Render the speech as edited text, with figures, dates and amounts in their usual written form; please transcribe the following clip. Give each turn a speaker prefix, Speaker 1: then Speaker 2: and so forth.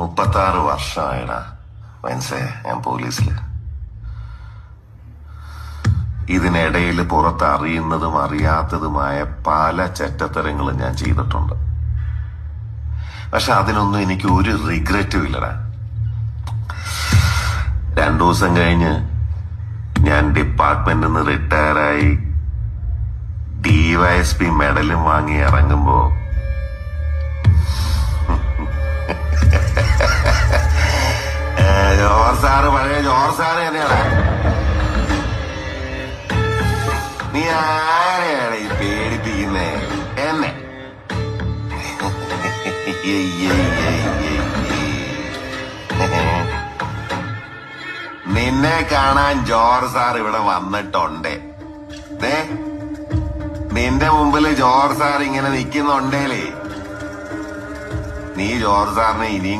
Speaker 1: 36 വർഷമായിടാ മനസ്സേ ഞാൻ പോലീസില്. ഇതിനിടയിൽ പുറത്ത് അറിയുന്നതും അറിയാത്തതുമായ പല ചെറ്റത്തരങ്ങളും ഞാൻ ചെയ്തിട്ടുണ്ട്. പക്ഷെ അതിനൊന്നും എനിക്ക് ഒരു റിഗ്രറ്റും ഇല്ലടാ. 2 ദിവസം കഴിഞ്ഞ് ഞാൻ ഡിപ്പാർട്ട്മെന്റിൽ നിന്ന് റിട്ടയറായി DYSP മെഡലും വാങ്ങി ഇറങ്ങുമ്പോ ജോർജ് സാറ് പഴയ ജോർജ് സാറ് തന്നെയാണ്. നീ ആരെയാണ് ഈ പേടിപ്പിക്കുന്നേ? എന്നെ നിന്നെ കാണാൻ ജോർജ് സാർ ഇവിടെ വന്നിട്ടുണ്ട്. നിന്റെ മുമ്പില് ജോർജ് സാർ ഇങ്ങനെ നിൽക്കുന്നുണ്ടേലേ നീ ജോർജ് സാറിനെ ഇനിയും